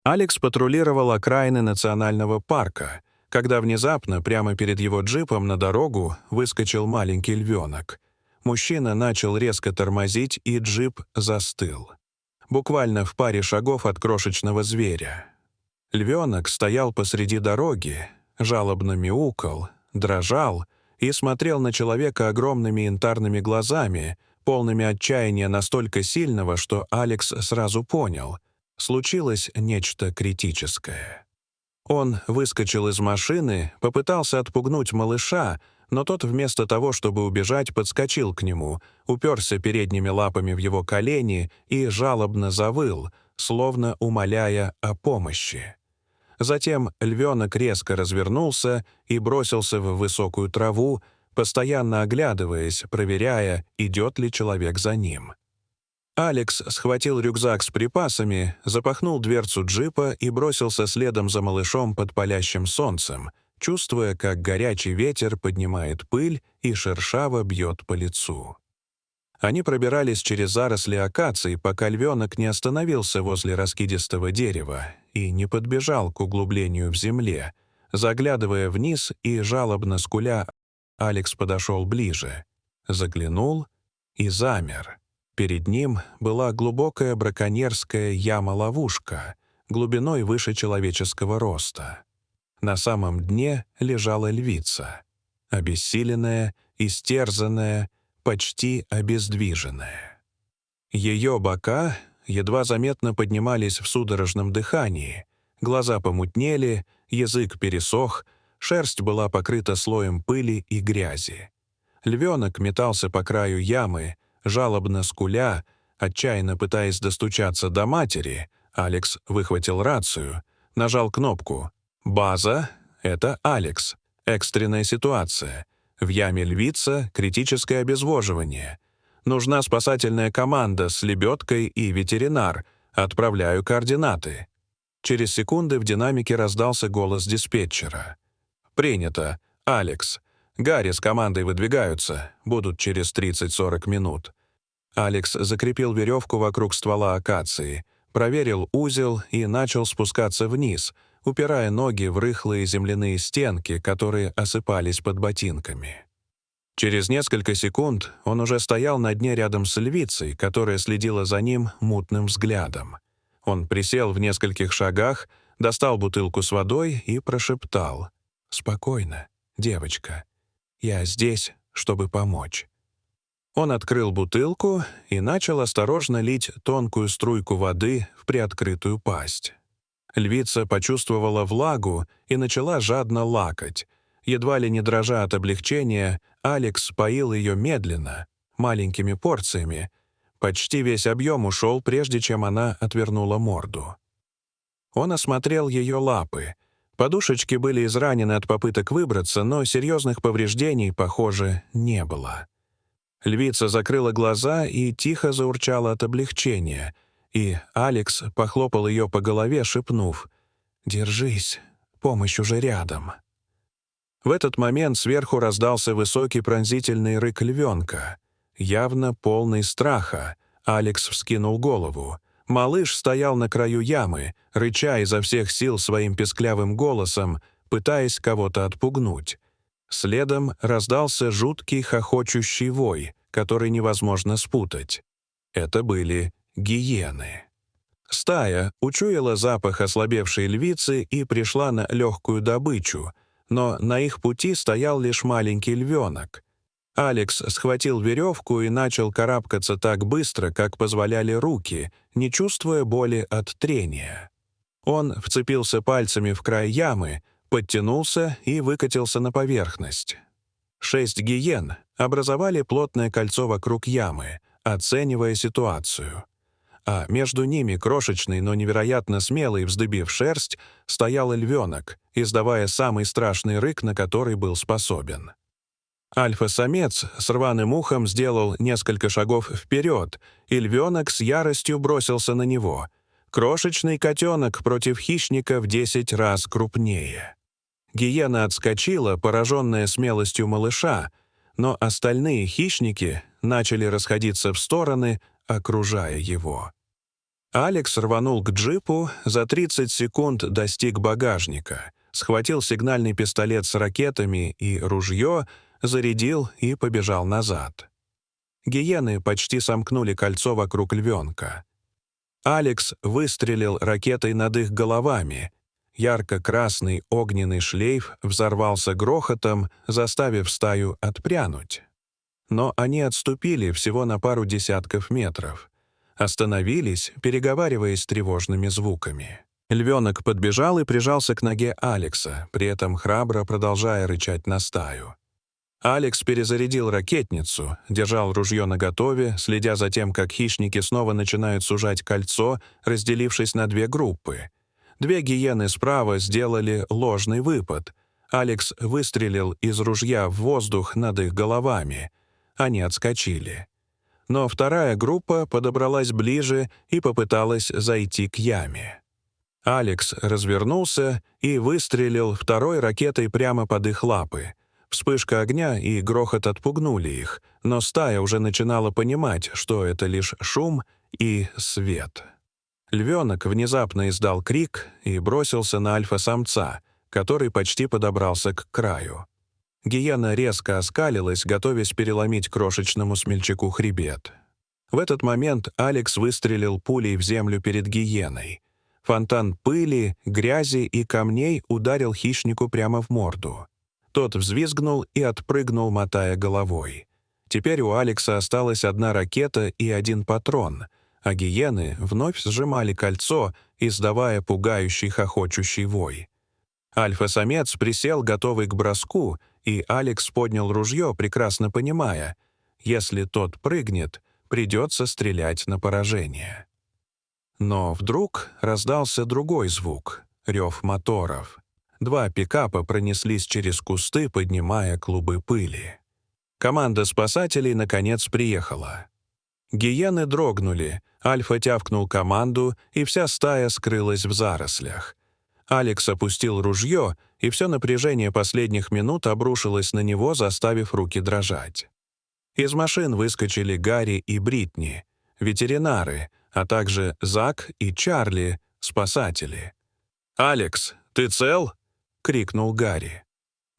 Алекс патрулировал окраины национального парка, когда внезапно прямо перед его джипом на дорогу выскочил маленький львенок. Мужчина начал резко тормозить, и джип застыл. Буквально в паре шагов от крошечного зверя. Львенок стоял посреди дороги, жалобно мяукал, дрожал и смотрел на человека огромными янтарными глазами, полными отчаяния настолько сильного, что Алекс сразу понял — случилось нечто критическое. Он выскочил из машины, попытался отпугнуть малыша, но тот вместо того, чтобы убежать, подскочил к нему, уперся передними лапами в его колени и жалобно завыл, словно умоляя о помощи. Затем львенок резко развернулся и бросился в высокую траву, постоянно оглядываясь, проверяя, идет ли человек за ним. Алекс схватил рюкзак с припасами, запахнул дверцу джипа и бросился следом за малышом под палящим солнцем, чувствуя, как горячий ветер поднимает пыль и шершаво бьет по лицу. Они пробирались через заросли акаций, пока львенок не остановился возле раскидистого дерева и не подбежал к углублению в земле. Заглядывая вниз и жалобно скуля, Алекс подошел ближе, заглянул и замер. Перед ним была глубокая браконьерская яма-ловушка, глубиной выше человеческого роста. На самом дне лежала львица, обессиленная, истерзанная, почти обездвиженная. Ее бока едва заметно поднимались в судорожном дыхании, глаза помутнели, язык пересох, шерсть была покрыта слоем пыли и грязи. Львенок метался по краю ямы, жалобно скуля, отчаянно пытаясь достучаться до матери. Алекс выхватил рацию, нажал кнопку. «База — это Алекс. Экстренная ситуация. В яме львица, критическое обезвоживание. Нужна спасательная команда с лебедкой и ветеринар. Отправляю координаты». Через секунды в динамике раздался голос диспетчера. «Принято. Алекс. Гарри с командой выдвигаются. Будут через 30-40 минут». Алекс закрепил веревку вокруг ствола акации, проверил узел и начал спускаться вниз, упирая ноги в рыхлые земляные стенки, которые осыпались под ботинками. Через несколько секунд он уже стоял на дне рядом с львицей, которая следила за ним мутным взглядом. Он присел в нескольких шагах, достал бутылку с водой и прошептал: «Спокойно, девочка. Я здесь, чтобы помочь». Он открыл бутылку и начал осторожно лить тонкую струйку воды в приоткрытую пасть. Львица почувствовала влагу и начала жадно лакать. Едва ли не дрожа от облегчения, Алекс поил ее медленно, маленькими порциями. Почти весь объем ушел, прежде чем она отвернула морду. Он осмотрел ее лапы. Подушечки были изранены от попыток выбраться, но серьезных повреждений, похоже, не было. Львица закрыла глаза и тихо заурчала от облегчения, и Алекс похлопал ее по голове, шепнув: «Держись, помощь уже рядом». В этот момент сверху раздался высокий пронзительный рык львенка, явно полный страха. Алекс вскинул голову. Малыш стоял на краю ямы, рыча изо всех сил своим песклявым голосом, пытаясь кого-то отпугнуть. Следом раздался жуткий хохочущий вой, который невозможно спутать. Это были гиены. Стая учуяла запах ослабевшей львицы и пришла на легкую добычу, но на их пути стоял лишь маленький львенок. Алекс схватил веревку и начал карабкаться так быстро, как позволяли руки, не чувствуя боли от трения. Он вцепился пальцами в край ямы, подтянулся и выкатился на поверхность. 6 гиен образовали плотное кольцо вокруг ямы, оценивая ситуацию. А между ними, крошечный, но невероятно смелый, вздыбив шерсть, стоял львенок, издавая самый страшный рык, на который был способен. Альфа-самец с рваным ухом сделал несколько шагов вперед, и львенок с яростью бросился на него. Крошечный котенок против хищника в 10 раз крупнее. Гиена отскочила, пораженная смелостью малыша, но остальные хищники начали расходиться в стороны, окружая его. Алекс рванул к джипу, за 30 секунд достиг багажника, схватил сигнальный пистолет с ракетами и ружье, зарядил и побежал назад. Гиены почти сомкнули кольцо вокруг львенка. Алекс выстрелил ракетой над их головами. Ярко-красный огненный шлейф взорвался грохотом, заставив стаю отпрянуть. Но они отступили всего на пару десятков метров. Остановились, переговариваясь тревожными звуками. Львенок подбежал и прижался к ноге Алекса, при этом храбро продолжая рычать на стаю. Алекс перезарядил ракетницу, держал ружье наготове, следя за тем, как хищники снова начинают сужать кольцо, разделившись на две группы. Две гиены справа сделали ложный выпад. Алекс выстрелил из ружья в воздух над их головами. Они отскочили. Но вторая группа подобралась ближе и попыталась зайти к яме. Алекс развернулся и выстрелил второй ракетой прямо под их лапы. Вспышка огня и грохот отпугнули их, но стая уже начинала понимать, что это лишь шум и свет. Львенок внезапно издал крик и бросился на альфа-самца, который почти подобрался к краю. Гиена резко оскалилась, готовясь переломить крошечному смельчаку хребет. В этот момент Алекс выстрелил пулей в землю перед гиеной. Фонтан пыли, грязи и камней ударил хищнику прямо в морду. Тот взвизгнул и отпрыгнул, мотая головой. Теперь у Алекса осталась одна ракета и один патрон, а гиены вновь сжимали кольцо, издавая пугающий хохочущий вой. Альфа-самец присел, готовый к броску, и Алекс поднял ружье, прекрасно понимая, если тот прыгнет, придется стрелять на поражение. Но вдруг раздался другой звук — рев моторов. Два пикапа пронеслись через кусты, поднимая клубы пыли. Команда спасателей, наконец, приехала. Гиены дрогнули, Альфа тявкнул команду, и вся стая скрылась в зарослях. Алекс опустил ружье, и все напряжение последних минут обрушилось на него, заставив руки дрожать. Из машин выскочили Гарри и Бритни, ветеринары, а также Зак и Чарли, спасатели. «Алекс, ты цел?» — крикнул Гарри.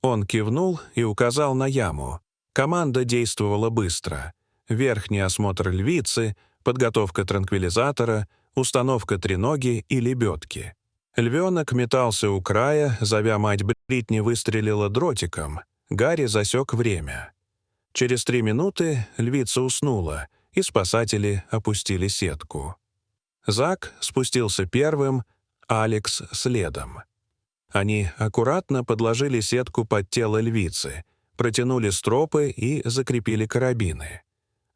Он кивнул и указал на яму. Команда действовала быстро. Верхний осмотр львицы, подготовка транквилизатора, установка треноги и лебедки. Львенок метался у края, зовя мать. Бритни выстрелила дротиком. Гарри засек время. Через 3 минуты львица уснула, и спасатели опустили сетку. Зак спустился первым, Алекс следом. Они аккуратно подложили сетку под тело львицы, протянули стропы и закрепили карабины.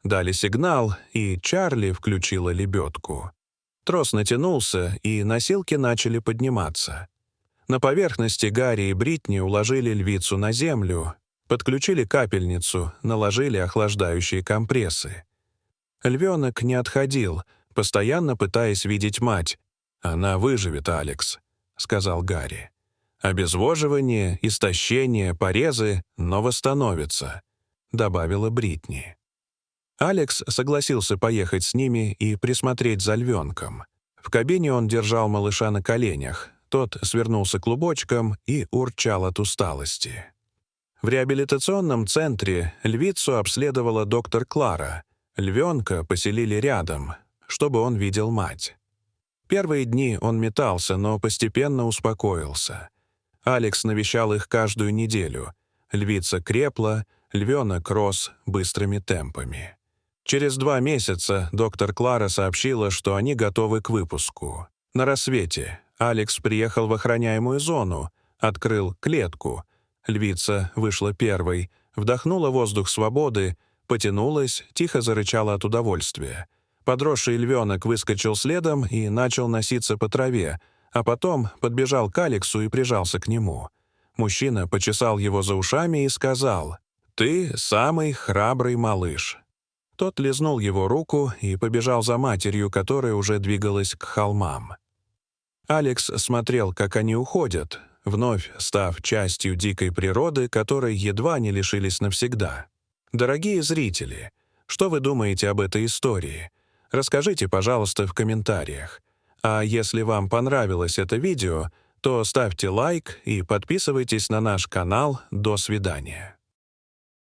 Дали сигнал, и Чарли включила лебедку. Трос натянулся, и носилки начали подниматься. На поверхности Гарри и Бритни уложили львицу на землю, подключили капельницу, наложили охлаждающие компрессы. Львенок не отходил, постоянно пытаясь видеть мать. «Она выживет, Алекс», — сказал Гарри. «Обезвоживание, истощение, порезы, но восстановится», — добавила Бритни. Алекс согласился поехать с ними и присмотреть за львенком. В кабине он держал малыша на коленях. Тот свернулся клубочком и урчал от усталости. В реабилитационном центре львицу обследовала доктор Клара. Львенка поселили рядом, чтобы он видел мать. Первые дни он метался, но постепенно успокоился. Алекс навещал их каждую неделю. Львица крепла, львенок рос быстрыми темпами. Через 2 месяца доктор Клара сообщила, что они готовы к выпуску. На рассвете Алекс приехал в охраняемую зону, открыл клетку. Львица вышла первой, вдохнула воздух свободы, потянулась, тихо зарычала от удовольствия. Подросший львенок выскочил следом и начал носиться по траве, а потом подбежал к Алексу и прижался к нему. Мужчина почесал его за ушами и сказал: «Ты самый храбрый малыш». Тот лизнул его руку и побежал за матерью, которая уже двигалась к холмам. Алекс смотрел, как они уходят, вновь став частью дикой природы, которой едва не лишились навсегда. Дорогие зрители, что вы думаете об этой истории? Расскажите, пожалуйста, в комментариях. А если вам понравилось это видео, то ставьте лайк и подписывайтесь на наш канал. До свидания.